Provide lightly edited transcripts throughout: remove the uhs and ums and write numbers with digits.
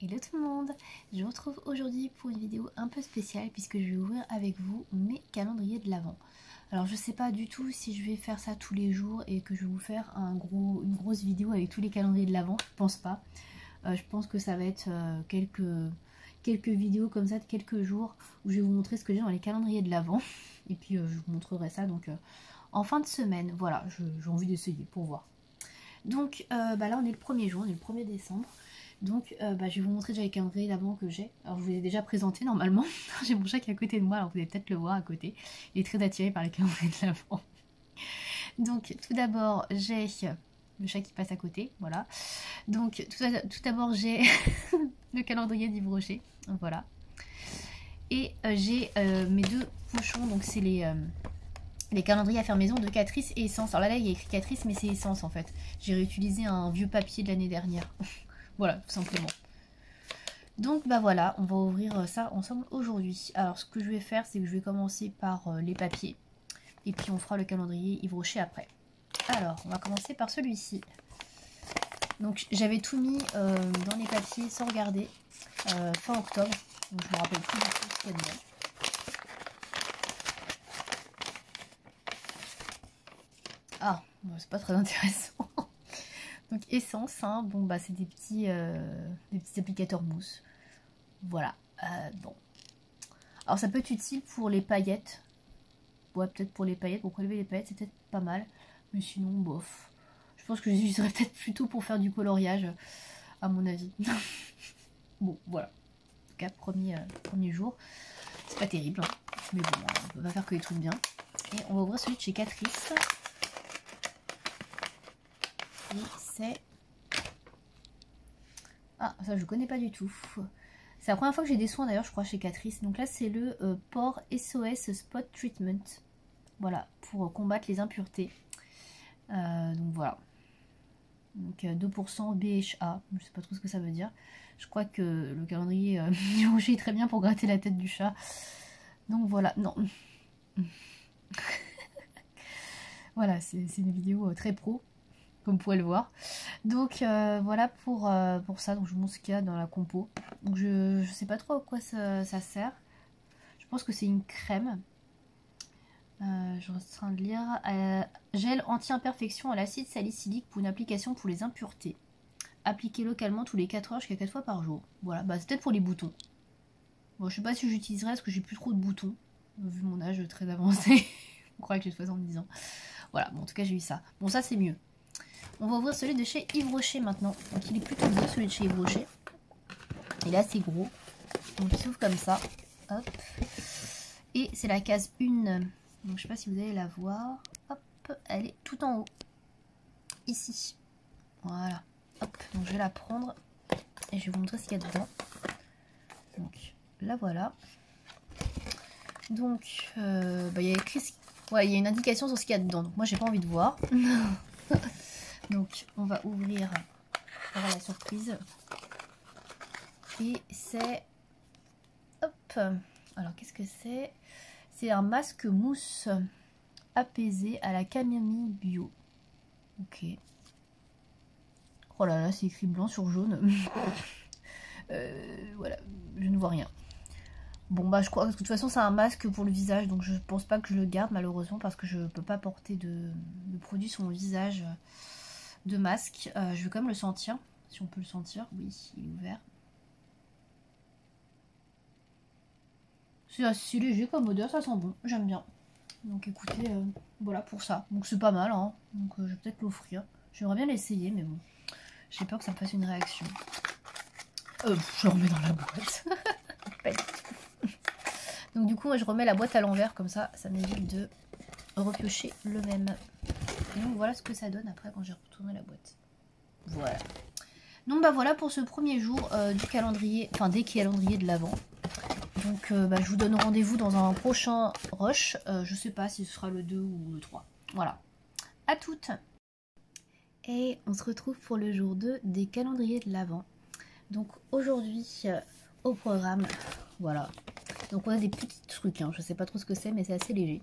Hello tout le monde, je vous retrouve aujourd'hui pour une vidéo un peu spéciale puisque je vais ouvrir avec vous mes calendriers de l'Avent. Alors je sais pas du tout si je vais faire ça tous les jours et que je vais vous faire une grosse vidéo avec tous les calendriers de l'Avent, je pense pas. Je pense que ça va être quelques vidéos comme ça de quelques jours où je vais vous montrer ce que j'ai dans les calendriers de l'Avent. Et puis je vous montrerai ça donc en fin de semaine, voilà, j'ai envie d'essayer pour voir. Donc là on est le 1er juin, on est le 1er décembre. Donc je vais vous montrer déjà les calendriers d'avant que j'ai. Alors je vous ai déjà présenté normalement. J'ai mon chat qui est à côté de moi, alors vous allez peut-être le voir à côté. Il est très attiré par les calendriers de l'avant. Donc tout d'abord j'ai le chat qui passe à côté, voilà. Donc tout d'abord j'ai le calendrier d'Yves Rocher, voilà. Et j'ai mes deux pochons, donc c'est les calendriers à faire maison de Catrice et Essence. Alors là il y a écrit Catrice mais c'est Essence en fait. J'ai réutilisé un vieux papier de l'année dernière. Voilà, tout simplement. Donc bah voilà, on va ouvrir ça ensemble aujourd'hui. Alors ce que je vais faire, c'est que je vais commencer par les papiers. Et puis on fera le calendrier Yves Rocher après. Alors, on va commencer par celui-ci. Donc j'avais tout mis dans les papiers sans regarder fin octobre. Donc je me rappelle plus du tout ce qu'il y a dedans. Ah, bon, c'est pas très intéressant. Donc Essence, hein, bon bah c'est des petits applicateurs mousse. Voilà, bon. Alors ça peut être utile pour les paillettes. Ouais, peut-être pour les paillettes, pour prélever les paillettes, c'est peut-être pas mal. Mais sinon, bof. Je pense que j'utiliserais peut-être plutôt pour faire du coloriage, à mon avis. Bon, voilà. En tout cas, premier jour. C'est pas terrible, hein. Mais bon, on peut pas faire que les trucs bien. Et on va ouvrir celui de chez Catrice. Et c'est... Ah, ça je connais pas du tout. C'est la première fois que j'ai des soins d'ailleurs, je crois, chez Catrice. Donc là, c'est le Pore SOS Spot Treatment. Voilà, pour combattre les impuretés. Donc voilà. Donc 2% BHA. Je sais pas trop ce que ça veut dire. Je crois que le calendrier du Rocher est très bien pour gratter la tête du chat. Donc voilà, non. Voilà, c'est une vidéo très pro, comme vous pouvez le voir. Donc voilà pour ça. Donc je vous montre ce qu'il y a dans la compo. Donc je sais pas trop à quoi ça sert. Je pense que c'est une crème. Je suis en train de lire. Gel anti-imperfection à l'acide salicylique pour une application pour les impuretés. Appliqué localement tous les 4 heures jusqu'à 4 fois par jour. Voilà, bah c'est peut-être pour les boutons. Bon, je sais pas si j'utiliserai parce que j'ai plus trop de boutons. Vu mon âge très avancé. On croit que j'ai 70 ans. Voilà, bon, en tout cas j'ai eu ça. Bon, ça c'est mieux. On va ouvrir celui de chez Yves Rocher maintenant. Donc il est plutôt beau celui de chez Yves Rocher. Il est assez gros. Donc il s'ouvre comme ça. Hop. Et c'est la case 1. Donc je sais pas si vous allez la voir. Hop, elle est tout en haut. Ici. Voilà. Hop, donc je vais la prendre. Et je vais vous montrer ce qu'il y a dedans. Donc là voilà. Donc il y a écrit... Ouais, il y a une indication sur ce qu'il y a dedans. Donc moi j'ai pas envie de voir. Donc on va ouvrir la surprise. Et c'est... Hop. Alors qu'est-ce que c'est? C'est un masque mousse apaisé à la camomille bio. Ok. Oh là là, c'est écrit blanc sur jaune. Voilà, je ne vois rien. Bon bah je crois que de toute façon c'est un masque pour le visage, donc je pense pas que je le garde malheureusement parce que je peux pas porter de produit sur mon visage de masque. Je vais quand même le sentir, si on peut le sentir. Oui, il est ouvert. C'est assez léger comme odeur, ça sent bon, j'aime bien. Donc écoutez, voilà pour ça. Donc c'est pas mal, hein. Donc je vais peut-être l'offrir. J'aimerais bien l'essayer, mais bon, j'ai peur que ça me fasse une réaction. Je le remets dans la boîte. Donc du coup, moi, je remets la boîte à l'envers, comme ça m'évite de repiocher le même. Et donc voilà ce que ça donne après quand j'ai retourné la boîte. Voilà. Donc bah voilà pour ce premier jour du calendrier, enfin des calendriers de l'Avent. Donc je vous donne rendez-vous dans un prochain rush. Je sais pas si ce sera le 2 ou le 3. Voilà. À toutes. Et on se retrouve pour le jour 2 des calendriers de l'Avent. Donc aujourd'hui au programme, voilà. Donc on a des petits trucs, hein. Je sais pas trop ce que c'est mais c'est assez léger.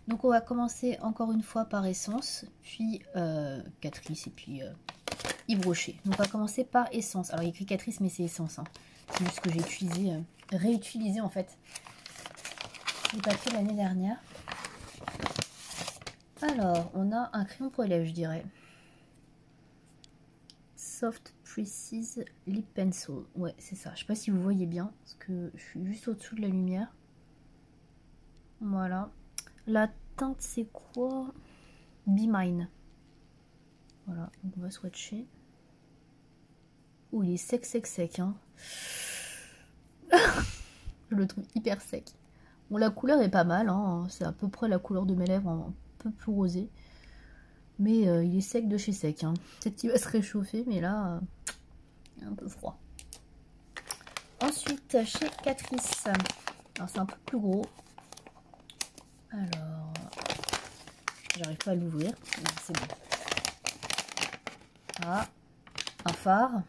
Donc on va commencer encore une fois par Essence, puis Catrice et puis Yves Rocher. Donc on va commencer par Essence. Alors il y a écrit Catrice, mais c'est Essence. Hein. C'est juste que j'ai utilisé, réutilisé en fait les papiers de l'année dernière. Alors, on a un crayon pour élèves, je dirais. Soft Precise Lip Pencil. Ouais, c'est ça. Je sais pas si vous voyez bien, parce que je suis juste au-dessous de la lumière. Voilà. La teinte, c'est quoi? Be Mine. Voilà, donc on va swatcher. Oh, il est sec, sec, sec. Hein. Je le trouve hyper sec. Bon, la couleur est pas mal. Hein. C'est à peu près la couleur de mes lèvres, un peu plus rosé. Mais il est sec de chez sec. Hein. Peut-être qu'il va se réchauffer, mais là, un peu froid. Ensuite, chez Catrice. Alors, c'est un peu plus gros. Alors, j'arrive pas à l'ouvrir. C'est bon. Ah, un phare.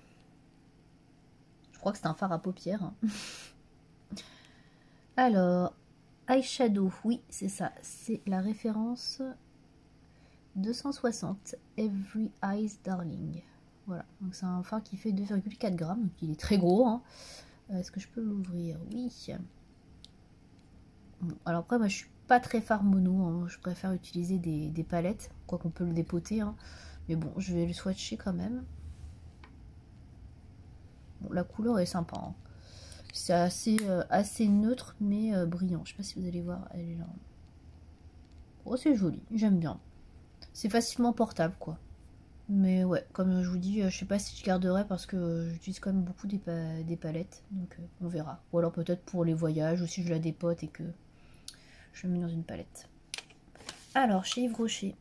Je crois que c'est un phare à paupières. Hein. Alors, eyeshadow. Oui, c'est ça. C'est la référence 260. Every Eyes Darling. Voilà. Donc, c'est un phare qui fait 2,4 grammes. Donc, il est très gros. Hein. Est-ce que je peux l'ouvrir? Oui. Bon, alors après, moi, je suis pas très phare mono. Hein. Je préfère utiliser des palettes. Quoi qu'on peut le dépoter. Hein. Mais bon, je vais le swatcher quand même. Bon, la couleur est sympa. Hein. C'est assez neutre, mais brillant. Je sais pas si vous allez voir. Elle est là. Oh, c'est joli. J'aime bien. C'est facilement portable, quoi. Mais ouais, comme je vous dis, je sais pas si je garderai parce que j'utilise quand même beaucoup des palettes. Donc, on verra. Ou alors peut-être pour les voyages, ou si je la dépote et que je le mets dans une palette. Alors, chez Yves Rocher.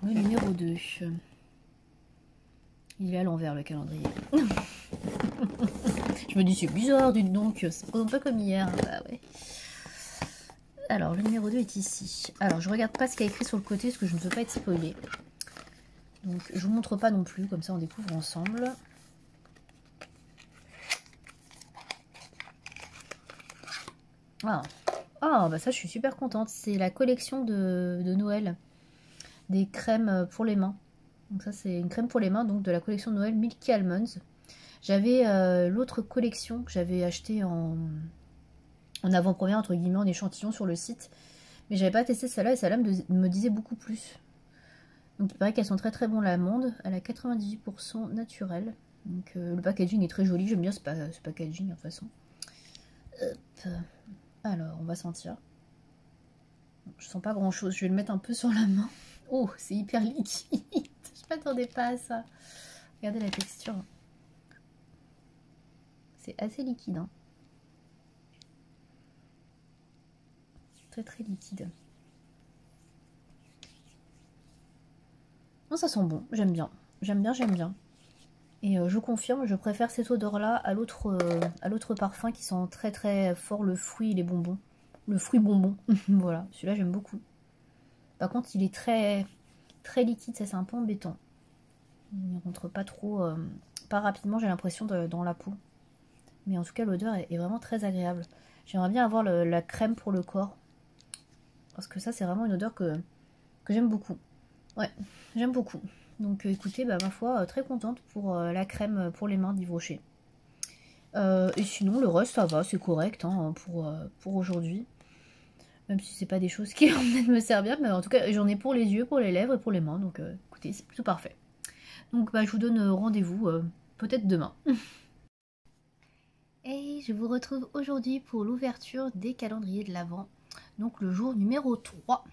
Le numéro 2. Il est à l'envers, le calendrier. Je me dis, c'est bizarre, dites donc. C'est un peu comme hier. Bah ouais. Alors, le numéro 2 est ici. Alors, je regarde pas ce qu'il y a écrit sur le côté, parce que je ne veux pas être spoilée. Donc, je vous montre pas non plus. Comme ça, on découvre ensemble. Ah, bah ça, je suis super contente. C'est la collection de Noël. Des crèmes pour les mains. Donc ça, c'est une crème pour les mains, donc de la collection de Noël Milky Almonds. J'avais l'autre collection que j'avais acheté en avant-première, entre guillemets, en échantillon sur le site. Mais j'avais pas testé celle-là et celle-là me disait beaucoup plus. Donc il paraît qu'elles sont très très bonnes l'amande. Elle a 98% naturel. Donc le packaging est très joli. J'aime bien ce packaging de toute façon. Hop. Alors, on va sentir. Je sens pas grand-chose. Je vais le mettre un peu sur la main. Oh, c'est hyper liquide. Je m'attendais pas à ça. Regardez la texture. C'est assez liquide. Hein. Très très liquide. Non, ça sent bon. J'aime bien. J'aime bien, j'aime bien. Et je confirme, je préfère cette odeur-là à l'autre parfum qui sent très très fort le fruit et les bonbons. Le fruit bonbon. Voilà, celui-là j'aime beaucoup. Par contre, il est très très liquide, ça c'est un peu embêtant. Il ne rentre pas trop, pas rapidement, j'ai l'impression, dans la peau. Mais en tout cas, l'odeur est vraiment très agréable. J'aimerais bien avoir la crème pour le corps. Parce que ça, c'est vraiment une odeur que j'aime beaucoup. Ouais, j'aime beaucoup. Donc écoutez, bah, ma foi, très contente pour la crème pour les mains d'Yves Rocher. Et sinon, le reste, ça va, c'est correct hein, pour aujourd'hui. Même si c'est pas des choses qui vont peut-être me servir, mais en tout cas, j'en ai pour les yeux, pour les lèvres et pour les mains. Donc écoutez, c'est plutôt parfait. Donc bah, je vous donne rendez-vous peut-être demain. Et je vous retrouve aujourd'hui pour l'ouverture des calendriers de l'Avent. Donc le jour numéro 3.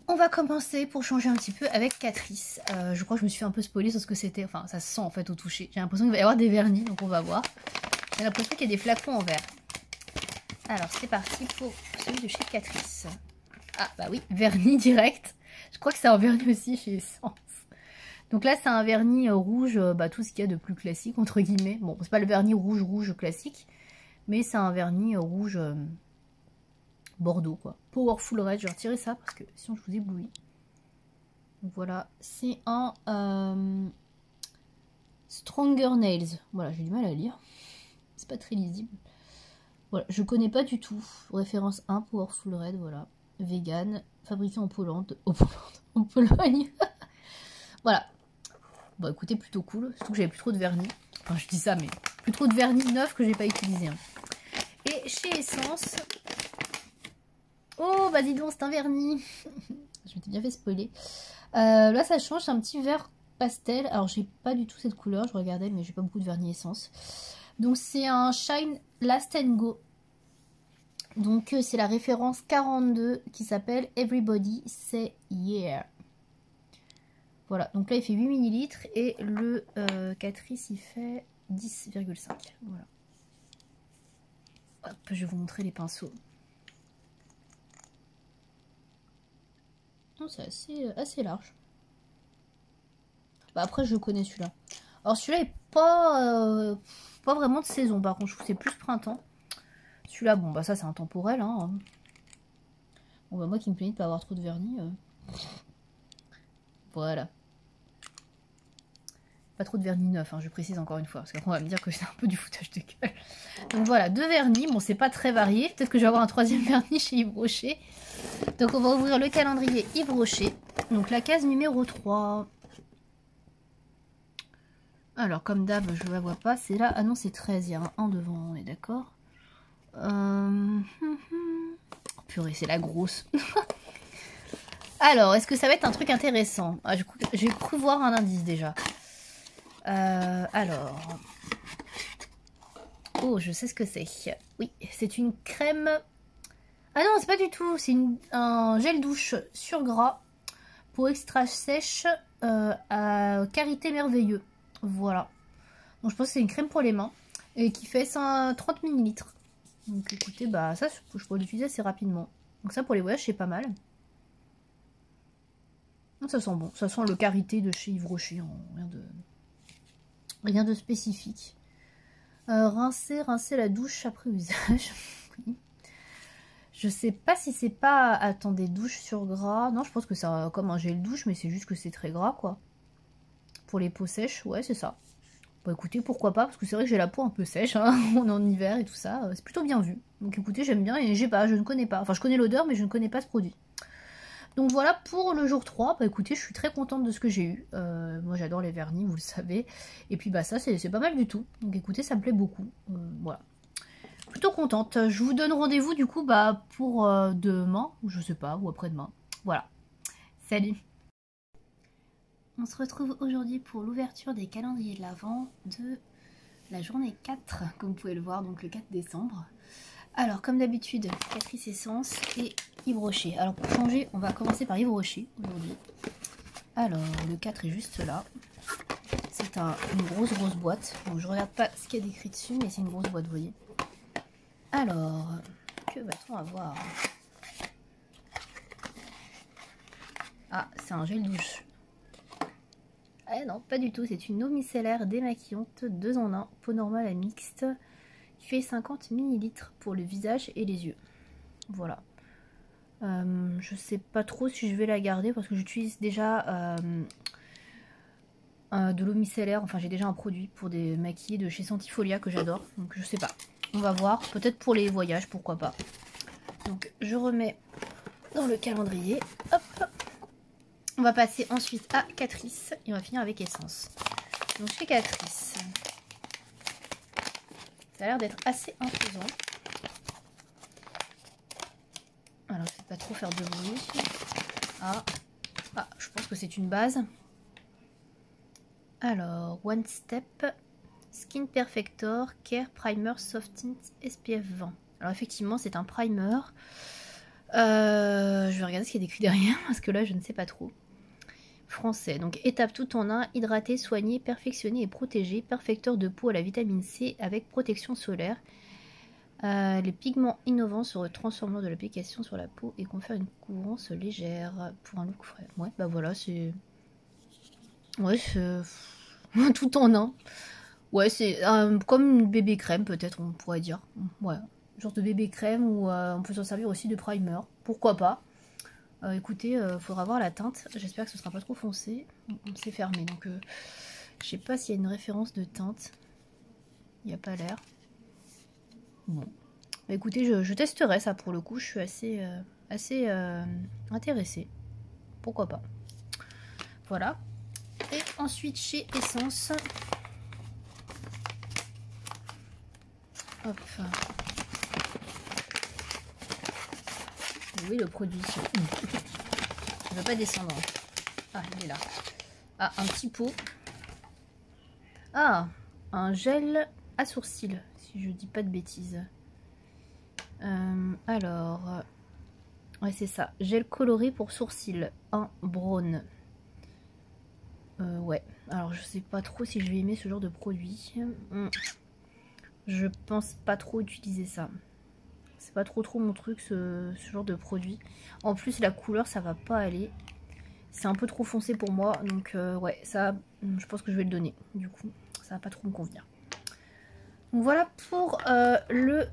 On va commencer pour changer un petit peu avec Catrice. Je crois que je me suis fait un peu spoiler sur ce que c'était. Enfin, ça se sent en fait au toucher. J'ai l'impression qu'il va y avoir des vernis, donc on va voir. J'ai l'impression qu'il y a des flacons en verre. Alors, c'est parti pour celui de chez Catrice. Ah, bah oui, vernis direct. Je crois que c'est un vernis aussi chez Essence. Donc là, c'est un vernis rouge, tout ce qu'il y a de plus classique, entre guillemets. Bon, c'est pas le vernis rouge classique, mais c'est un vernis rouge bordeaux, quoi. Powerful Red, je vais retirer ça parce que sinon je vous éblouis. Donc voilà, c'est un Stronger Nails. Voilà, j'ai du mal à lire. C'est pas très lisible. Voilà, je connais pas du tout. Référence 1, Powerful Red, voilà. Vegan, fabriqué en Pologne. En Pologne. Voilà. Bon écoutez, plutôt cool, surtout que j'avais plus trop de vernis. Enfin je dis ça, mais plus trop de vernis neuf que j'ai pas utilisé. Hein. Et chez Essence... Oh bah dis donc, c'est un vernis. Je m'étais bien fait spoiler. Là ça change, c'est un petit vert pastel. Alors j'ai pas du tout cette couleur, je regardais, mais j'ai pas beaucoup de vernis Essence. Donc c'est un Shine Last and Go. Donc c'est la référence 42 qui s'appelle Everybody Say Yeah. Voilà, donc là il fait 8 ml et le Catrice il fait 10,5. Voilà. Hop, je vais vous montrer les pinceaux. C'est assez large. Bah après je connais celui-là. Alors celui-là est pas vraiment de saison, par contre je trouve que c'est plus printemps. Celui-là, bon bah ça c'est intemporel. Hein. Bon bah moi qui me plaignais de pas avoir trop de vernis. Voilà. Pas trop de vernis neuf, hein, je précise encore une fois, parce qu'après on va me dire que c'est un peu du foutage de gueule. Donc voilà, 2 vernis, bon c'est pas très varié, peut-être que je vais avoir un 3e vernis chez Yves Rocher. Donc on va ouvrir le calendrier Yves Rocher, donc la case numéro 3. Alors comme d'hab, je la vois pas, c'est là, ah non c'est 13, il y a un 1 devant, on est d'accord. Oh, purée, c'est la grosse. Alors, est-ce que ça va être un truc intéressant? J'ai cru voir un indice déjà. Alors... Oh, je sais ce que c'est. Oui, c'est une crème... Ah non, c'est pas du tout. C'est un gel douche sur gras pour extra sèche à karité merveilleux. Voilà. Donc je pense que c'est une crème pour les mains et qui fait 30 ml. Donc écoutez, bah ça je pourrais l'utiliser assez rapidement. Donc ça pour les voyages c'est pas mal. Donc, ça sent bon, ça sent le karité de chez Yves Rocher, hein. Rien de spécifique. Rincer la douche après usage. Oui. Je sais pas si c'est pas... Attendez, douche sur gras. Non, je pense que c'est comme un gel douche, mais c'est juste que c'est très gras, quoi. Pour les peaux sèches, ouais, c'est ça. Bon, écoutez, pourquoi pas, parce que c'est vrai que j'ai la peau un peu sèche, hein. On est en hiver et tout ça. C'est plutôt bien vu. Donc écoutez, j'aime bien et je ne connais pas. Enfin, je connais l'odeur, mais je ne connais pas ce produit. Donc voilà pour le jour 3, bah écoutez, je suis très contente de ce que j'ai eu. Moi j'adore les vernis, vous le savez. Et puis bah ça c'est pas mal du tout. Donc écoutez, ça me plaît beaucoup. Voilà. Plutôt contente. Je vous donne rendez-vous du coup bah pour demain, ou je sais pas, ou après-demain. Voilà. Salut. On se retrouve aujourd'hui pour l'ouverture des calendriers de l'Avent de la journée 4, comme vous pouvez le voir, donc le 4 décembre. Alors, comme d'habitude, Catrice Essence et Yves Rocher. Alors, pour changer, on va commencer par Yves Rocher aujourd'hui. Alors, le 4 est juste là. C'est une grosse boîte. Donc, je regarde pas ce qu'il y a d'écrit dessus, mais c'est une grosse boîte, vous voyez. Alors, que va-t-on avoir? Ah, c'est un gel douche. Ah non, pas du tout. C'est une eau micellaire démaquillante 2 en 1, peau normale à mixte. Qui fait 50 ml pour le visage et les yeux. Voilà. Je sais pas trop si je vais la garder parce que j'utilise déjà de l'eau micellaire. Enfin, j'ai déjà un produit pour des maquillés de chez Santifolia que j'adore. Donc, je sais pas. On va voir. Peut-être pour les voyages, pourquoi pas. Donc, je remets dans le calendrier. Hop. On va passer ensuite à Catrice et on va finir avec Essence. Donc, chez Catrice... Ça a l'air d'être assez imposant. Alors, je ne vais pas trop faire de bruit. Ah, je pense que c'est une base. Alors, One Step Skin Perfector Care Primer Soft Tint SPF 20. Alors, effectivement, c'est un primer. Je vais regarder ce qu'il y a d'écrit derrière parce que là, je ne sais pas trop. Français. Donc, étape tout en un, hydrater, soigner, perfectionner et protéger. Perfecteur de peau à la vitamine C avec protection solaire. Les pigments innovants se transforment lors de l'application sur la peau et confèrent une couvrance légère pour un look frais. Ouais, bah voilà, c'est... Ouais, c'est... tout en un. Ouais, c'est comme une bébé crème, peut-être, on pourrait dire. Ouais, genre de bébé crème ou on peut s'en servir aussi de primer. Pourquoi pas. Écoutez, faudra voir la teinte. J'espère que ce sera pas trop foncé. C'est fermé, donc je sais pas s'il y a une référence de teinte. Il n'y a pas l'air. Bon. Bah, écoutez, je testerai ça pour le coup. Je suis assez intéressée. Pourquoi pas. Voilà. Et Ensuite, chez Essence. Hop. Oui, le produit. Il ne va pas descendre. Ah, il est là. Ah, un petit pot. Ah, un gel à sourcils, si je dis pas de bêtises. Alors, ouais, c'est ça. Gel coloré pour sourcils en brown. Ouais. Alors, je sais pas trop si je vais aimer ce genre de produit. Je pense pas trop utiliser ça. C'est pas trop mon truc, ce genre de produit. En plus, la couleur, ça va pas aller. C'est un peu trop foncé pour moi. Donc, ouais, ça, je pense que je vais le donner. Du coup, ça va pas trop me convenir. Donc voilà pour le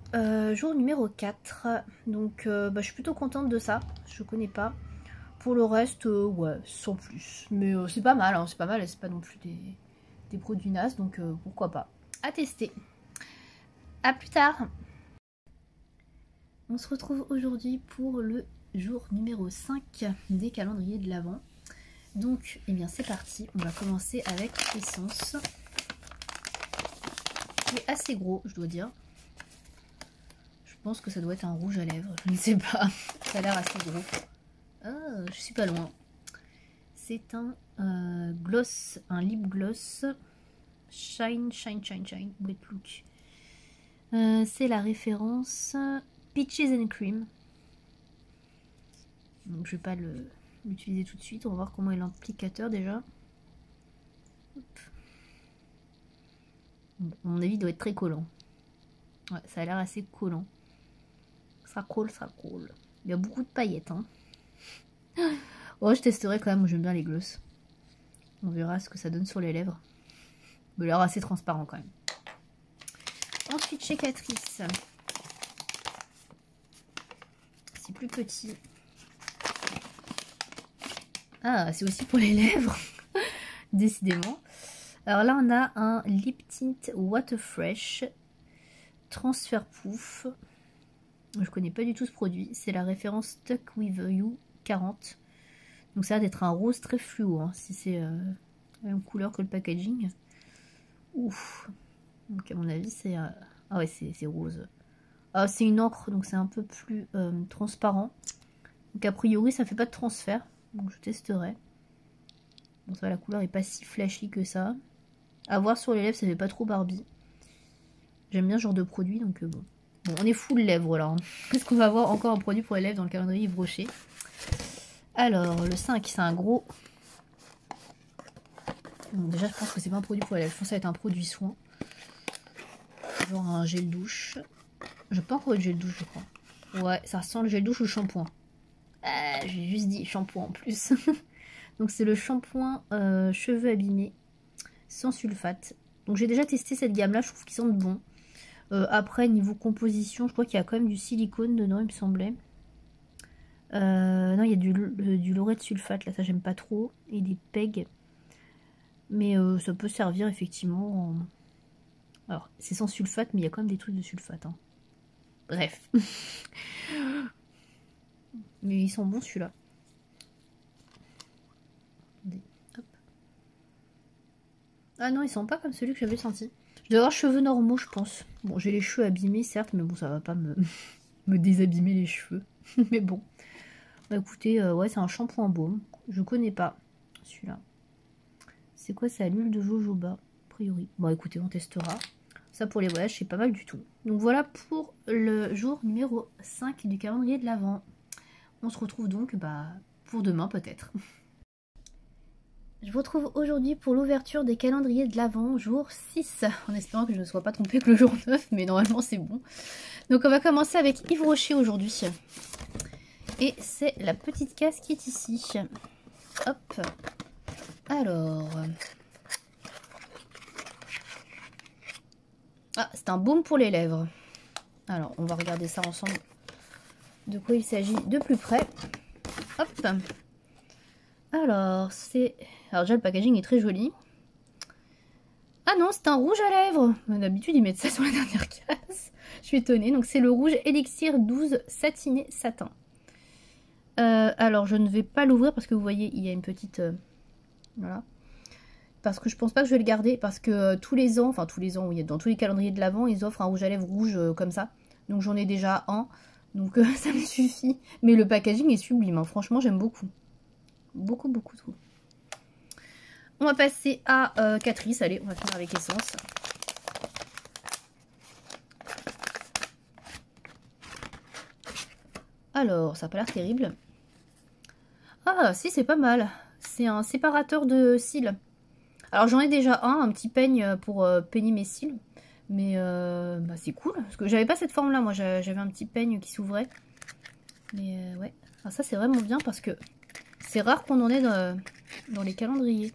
jour numéro 4. Donc je suis plutôt contente de ça. Je connais pas. Pour le reste, ouais, sans plus. Mais c'est pas mal, hein, c'est pas mal. C'est pas non plus des produits nazes. Donc pourquoi pas. À tester. À plus tard. On se retrouve aujourd'hui pour le jour numéro 5 des calendriers de l'Avent. Donc, eh bien c'est parti. On va commencer avec Essence. Est assez gros, je dois dire. Je pense que ça doit être un rouge à lèvres, je ne sais pas. Ça a l'air assez gros. Ah, je suis pas loin. C'est un gloss, un lip gloss Shine Wet Look. C'est la référence Peaches and Cream. Donc je vais pas l'utiliser tout de suite. On va voir comment est l'applicateur déjà. Hop. Bon, à mon avis, il doit être très collant. Ouais, ça a l'air assez collant. Ça colle, ça colle. Il y a beaucoup de paillettes. Hein. Oh, je testerai quand même. J'aime bien les gloss. On verra ce que ça donne sur les lèvres. Il a l'air assez transparent quand même. Ensuite, chez Catrice. C'est plus petit. Ah, c'est aussi pour les lèvres. Décidément. Alors là, on a un Lip Tint Water Fresh Transfer Proof. Je connais pas du tout ce produit. C'est la référence Stuck With You 40. Donc ça a l'air d'être un rose très fluo. Hein, si c'est la même couleur que le packaging. Ouf. Donc à mon avis, c'est... ah ouais, c'est rose. Ah, c'est une encre, donc c'est un peu plus transparent. Donc a priori, ça fait pas de transfert. Donc je testerai. Bon, ça va, la couleur est pas si flashy que ça. À voir sur les lèvres, ça fait pas trop Barbie. J'aime bien ce genre de produit, donc bon. Bon, on est full lèvres là. Hein. Est-ce qu'on va avoir encore un produit pour les lèvres dans le calendrier Yves Rocher? Alors, le 5, c'est un gros... Bon, déjà, je pense que c'est pas un produit pour les lèvres. Je pense que ça va être un produit soin. Genre un gel douche. J'ai pas encore eu de gel douche, je crois. Ouais, ça sent le gel douche ou le shampoing. J'ai juste dit shampoing en plus. Donc, c'est le shampoing cheveux abîmés sans sulfate. Donc, j'ai déjà testé cette gamme-là. Je trouve qu'ils sentent bon. Après, niveau composition, je crois qu'il y a quand même du silicone dedans, il me semblait. Non, il y a du laurette de sulfate, là, ça j'aime pas trop. Et des pegs. Mais ça peut servir effectivement. Alors, c'est sans sulfate, mais il y a quand même des trucs de sulfate. Hein. Bref. Mais ils sont bons, celui-là. Ah non, ils sont pas comme celui que j'avais senti. Je dois avoir cheveux normaux, je pense. Bon, j'ai les cheveux abîmés, certes, mais bon, ça va pas me désabîmer les cheveux. Mais bon. Bah écoutez, ouais, c'est un shampoing baume. Je connais pas celui-là. C'est quoi ça? L'huile de jojoba, a priori. Bon, écoutez, on testera. Ça, pour les voyages, c'est pas mal du tout. Donc voilà pour le jour numéro 5 du calendrier de l'Avent. On se retrouve donc pour demain, peut-être. Je vous retrouve aujourd'hui pour l'ouverture des calendriers de l'Avent, jour 6, en espérant que je ne sois pas trompée que le jour 9, mais normalement c'est bon. Donc on va commencer avec Yves Rocher aujourd'hui. Et c'est la petite case qui est ici. Hop. Alors. Ah, c'est un baume pour les lèvres. Alors, on va regarder ça ensemble. De quoi il s'agit de plus près. Hop. Alors, c'est... Alors déjà, le packaging est très joli. Ah non, c'est un rouge à lèvres. D'habitude, ils mettent ça sur la dernière case. Je suis étonnée. Donc, c'est le rouge Elixir 12 satiné satin. Alors, je ne vais pas l'ouvrir parce que vous voyez, il y a une petite... voilà. parce que je pense pas que je vais le garder, parce que tous les ans, oui, dans tous les calendriers de l'Avent, ils offrent un rouge à lèvres rouge comme ça. Donc j'en ai déjà un, donc ça me suffit. Mais le packaging est sublime, hein. Franchement j'aime beaucoup. Beaucoup, beaucoup trop. On va passer à Catrice, allez, on va faire avec Essence. Alors, ça n'a pas l'air terrible. Ah, si, c'est pas mal. C'est un séparateur de cils. Alors, j'en ai déjà un petit peigne pour peigner mes cils. Mais bah, c'est cool. Parce que j'avais pas cette forme-là, moi. J'avais un petit peigne qui s'ouvrait. Mais ouais. Alors, ça, c'est vraiment bien parce que c'est rare qu'on en ait dans les calendriers.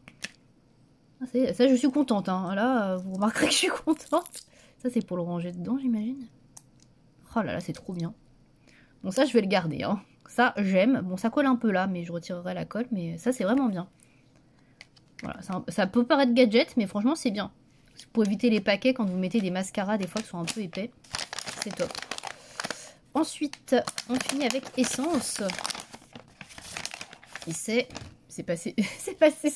Ça, je suis contente. Hein. Là, vous remarquerez que je suis contente. Ça, c'est pour le ranger dedans, j'imagine. Oh là là, c'est trop bien. Bon, ça, je vais le garder. Hein. Ça, j'aime. Bon, ça colle un peu là, mais je retirerai la colle. Mais ça, c'est vraiment bien. Voilà, ça peut paraître gadget, mais franchement, c'est bien. Pour éviter les paquets quand vous mettez des mascaras, des fois, qui sont un peu épais. C'est top. Ensuite, on finit avec Essence. Et c'est passé... c'est passé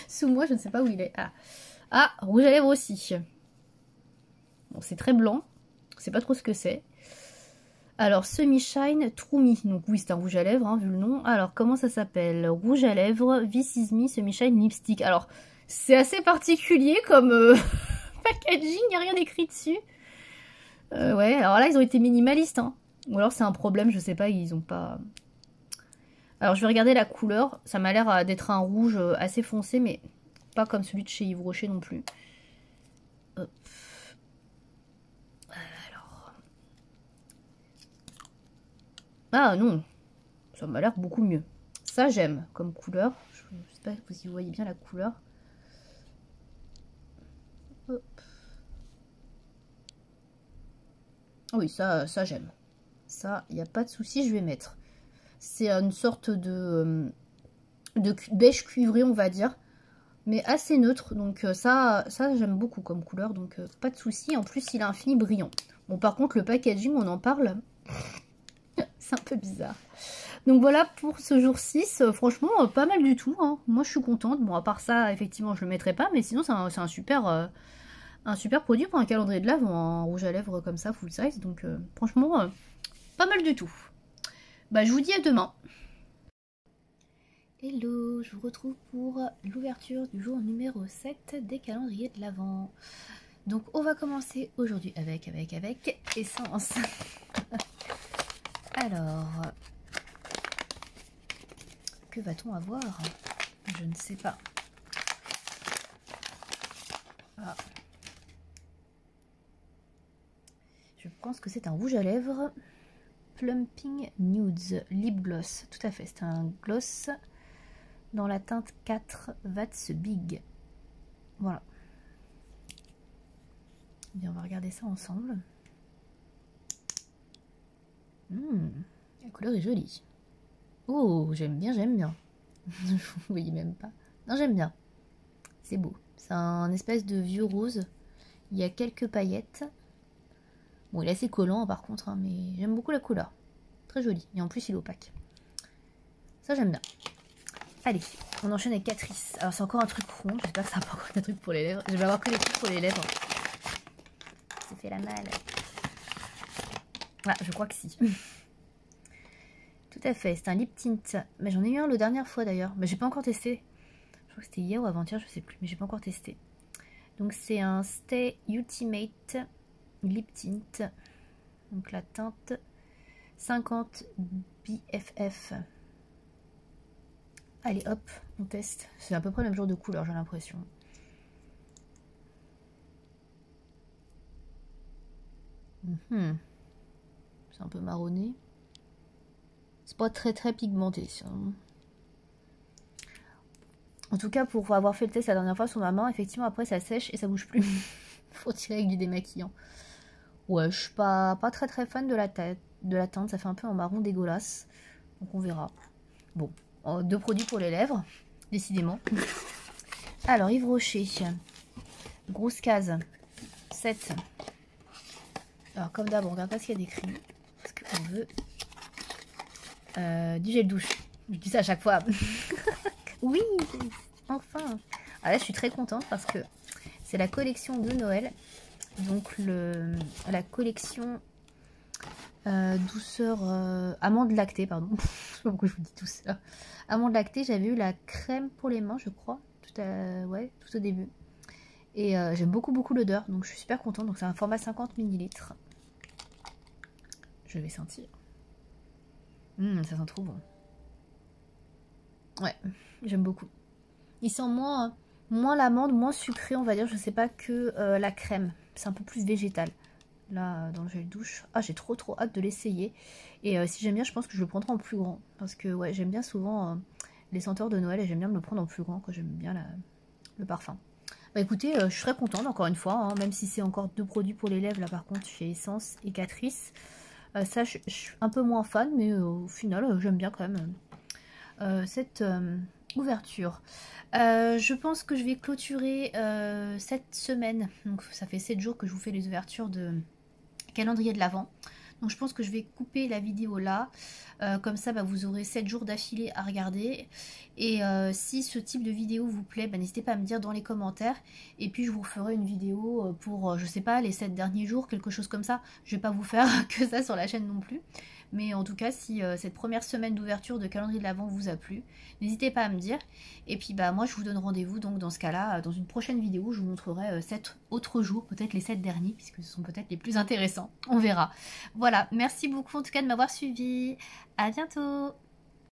sous moi, je ne sais pas où il est. Ah, rouge à lèvres aussi. Bon, c'est très blanc. Je ne sais pas trop ce que c'est. Alors, Semi-Shine True Me. Donc oui, c'est un rouge à lèvres, hein, vu le nom. Alors, comment ça s'appelle? Rouge à lèvres, This Is Me Semi-Shine Lipstick. Alors, c'est assez particulier comme packaging, il n'y a rien écrit dessus. Ouais, alors là, ils ont été minimalistes. Hein. Ou alors, c'est un problème, je sais pas, ils ont pas... Alors, je vais regarder la couleur. Ça m'a l'air d'être un rouge assez foncé, mais pas comme celui de chez Yves Rocher non plus. Hop. Ah non, ça m'a l'air beaucoup mieux. Ça j'aime comme couleur. Je sais pas si vous voyez bien la couleur. Hop. Ah oui, ça j'aime. Ça, il n'y a pas de souci, je vais mettre. C'est une sorte de beige cuivré, on va dire. Mais assez neutre. Donc ça j'aime beaucoup comme couleur. Donc pas de souci. En plus, il a un fini brillant. Bon, par contre, le packaging, on en parle. C'est un peu bizarre. Donc voilà pour ce jour 6. Franchement, pas mal du tout. Hein. Moi, je suis contente. Bon, à part ça, effectivement, je le mettrai pas. Mais sinon, c'est un super produit pour un calendrier de l'Avent. Un rouge à lèvres comme ça, full size. Donc franchement, pas mal du tout. Bah, je vous dis à demain. Hello, je vous retrouve pour l'ouverture du jour numéro 7 des calendriers de l'Avent. Donc on va commencer aujourd'hui avec Essence. Alors, que va-t-on avoir? Je ne sais pas. Ah. Je pense que c'est un rouge à lèvres Plumping Nudes Lip Gloss. Tout à fait, c'est un gloss dans la teinte 4 That's Big. Voilà. Bien, on va regarder ça ensemble. La couleur est jolie. Oh, j'aime bien, j'aime bien. Vous voyez même pas. Non, j'aime bien. C'est beau. C'est un espèce de vieux rose. Il y a quelques paillettes. Bon, il est assez collant par contre, hein, mais j'aime beaucoup la couleur. Très joli. Et en plus, il est opaque. Ça, j'aime bien. Allez, on enchaîne avec Catrice. Alors, c'est encore un truc rond. J'espère que ça va pas encore un truc pour les lèvres. Je vais avoir que des trucs pour les lèvres. Ça fait la malle. Ah, je crois que si. Tout à fait, c'est un lip tint. Mais j'en ai eu un la dernière fois d'ailleurs. Mais j'ai pas encore testé. Je crois que c'était hier ou avant-hier, je sais plus. Mais j'ai pas encore testé. Donc c'est un Stay Ultimate Lip Tint. Donc la teinte 50 BFF. Allez hop, on teste. C'est à peu près le même genre de couleur, j'ai l'impression. C'est un peu marronné. C'est pas très pigmenté. Ça. En tout cas, pour avoir fait le test la dernière fois sur ma main, effectivement, après ça sèche et ça bouge plus. Faut tirer avec du démaquillant. Ouais, je suis pas très fan de la teinte. Ça fait un peu un marron dégueulasse. Donc on verra. Bon, 2 produits pour les lèvres, décidément. Alors, Yves Rocher. Grosse case. 7. Alors, comme d'hab, on regarde pas ce qu'il y a d'écrit. Parce qu'on veut du gel douche. Je dis ça à chaque fois. Oui, enfin. Ah là, je suis très contente parce que c'est la collection de Noël. Donc la collection douceur amande lactée, pardon. Je sais pas pourquoi je vous dis tout ça. Amande lactée, j'avais eu la crème pour les mains, je crois, ouais, tout au début. Et j'aime beaucoup l'odeur, donc je suis super contente. Donc c'est un format 50 ml. Je vais sentir. Ça sent trop bon. Ouais, j'aime beaucoup. Il sent moins l'amande, moins sucré, on va dire, je sais pas, que la crème. C'est un peu plus végétal. Là, dans le gel douche. Ah, j'ai trop hâte de l'essayer. Et si j'aime bien, je pense que je le prendrai en plus grand. Parce que, ouais, j'aime bien souvent les senteurs de Noël et j'aime bien me le prendre en plus grand quand j'aime bien le parfum. Bah écoutez, je serais contente, encore une fois, hein, même si c'est encore 2 produits pour les lèvres, là par contre, chez Essence et Catrice. Ça, je suis un peu moins fan, mais au final, j'aime bien quand même cette ouverture. Je pense que je vais clôturer cette semaine. Donc ça fait 7 jours que je vous fais les ouvertures de calendrier de l'Avent. Donc je pense que je vais couper la vidéo là. Comme ça, vous aurez 7 jours d'affilée à regarder. Et si ce type de vidéo vous plaît, n'hésitez pas à me dire dans les commentaires. Et puis je vous ferai une vidéo pour, je sais pas, les 7 derniers jours, quelque chose comme ça. Je vais pas vous faire que ça sur la chaîne non plus. Mais en tout cas, si cette première semaine d'ouverture de calendrier de l'Avent vous a plu, n'hésitez pas à me dire. Et puis moi, je vous donne rendez-vous donc dans ce cas-là, dans une prochaine vidéo, je vous montrerai 7 autres jours, peut-être les 7 derniers, puisque ce sont peut-être les plus intéressants. On verra. Voilà, merci beaucoup en tout cas de m'avoir suivi. À bientôt.